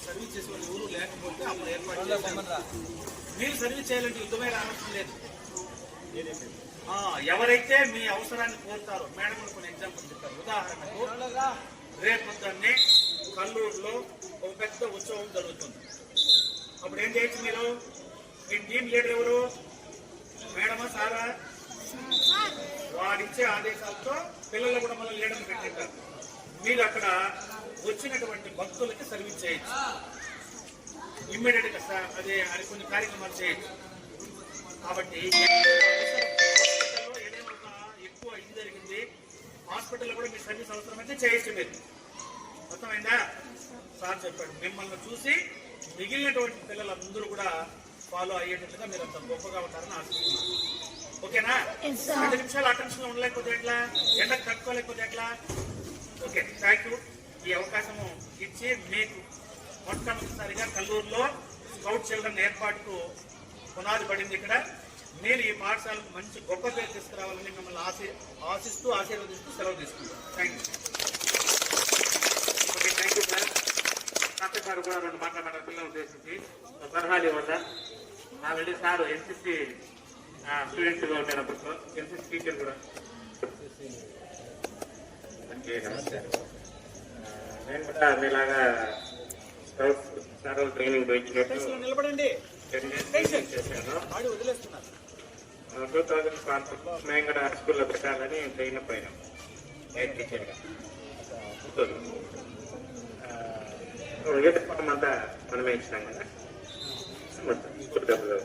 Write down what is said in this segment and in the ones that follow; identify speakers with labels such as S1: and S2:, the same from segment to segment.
S1: Service చేసే వాళ్ళు ఎవరు లేకపోతే అప్పుడు ఏర్పాటు చేశారు. మీరు సర్వీస్ చేయాలంటే యుద్ధమే రానవసరం లేదు. ఎవరైతే మీ అవసరాన్ని కోరుతారో, మేడం కొన్ని ఎగ్జాంపుల్ చెప్తారు. ఉదాహరణకు రేపు పొద్దున్నే కల్లూరులో ఒక పెద్ద ఉత్సవం జరుగుతుంది. అప్పుడు ఏం చేయొచ్చు మీరు? మీ టీం లీడర్ ఎవరు? మేడమా సారా? వాడిచ్చే ఆదేశాలతో పిల్లలు కూడా మళ్ళీ లీడర్ని పెట్టింటారు. మీరు అక్కడ వచ్చినటువంటి భక్తులకి సర్వీస్ చేయొచ్చు. ఇమ్మీడియట్ గా అదే అది కొన్ని కార్యక్రమాలు చేయొచ్చు. కాబట్టి ఏదైనా ఎక్కువ ఇది జరిగింది, హాస్పిటల్లో కూడా మీ సర్వీస్ అవసరమైతే చేయొచ్చు. మీరు అర్థమైందా? సార్ చెప్పాడు. మిమ్మల్ని చూసి మిగిలినటువంటి పిల్లలందరూ కూడా ఫాలో అయ్యేటట్టుగా మీరు అంత గొప్పగా ఉంటారని ఆశిస్తున్నాను. ఓకేనా? 2 నిమిషాలు అటెన్షన్ ఉండలేకపోతే ఎట్లా? ఎండకు తట్టుకోలేకపోతే ఎట్లా? Okay, thank you. ఈ అవకాశము ఇచ్చి మీకు మొట్టమొదటిసారిగా కల్లూరులో స్కౌట్ చిల్డ్రన్ ఏర్పాటుకు పునాది పడింది. ఇక్కడ మీరు ఈ పాఠశాలకు మంచి గొప్ప పేరు తీసుకురావాలని మిమ్మల్ని ఆశిస్తూ ఆశీర్వదిస్తూ సెలవు తీసుకుంటాం. Thank you. Okay, thank you sir. Doctor గారు కూడా 2 మాట్లాడారు పిల్లలు ఉద్దేశించి. సలహాలు ఇవ్వదా? ఆల్రెడీ సార్ ఎన్సీసీ స్టూడెంట్ గా ఉంటారు. అప్పట్లో ఎన్సీసీ టీచర్ కూడా. నేను కూడా మీలాగా సార్ ట్రైనింగ్ ఇచ్చినట్టు నిలబడండి చేశాను. 2004 మేము కూడా స్కూల్లో పెట్టాలని ట్రైన్ పోయినాం హెడ్ టీచర్గా. యూనిఫామ్ అంతా మనమే ఇచ్చినాం కదా. మొత్తం స్కూల్ డబ్బులు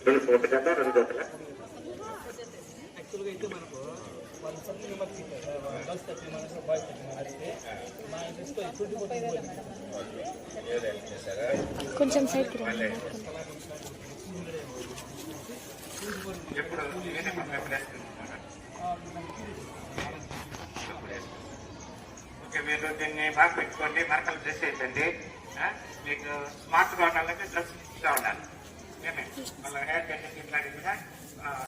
S1: 2 జత 2 జతల యాక్చువల్గా అయితే మనకు
S2: కొంచెం సైడ్
S1: ఓకే, మీరు దీన్ని బాగా పెట్టుకోండి. మరకలు డ్రెస్ వేసండి. మీకు స్మార్ట్గా ఉండాలంటే డ్రెస్ గా ఉండాలి. మళ్ళీ హెయిర్ కటింగ్ ఇట్లాంటివి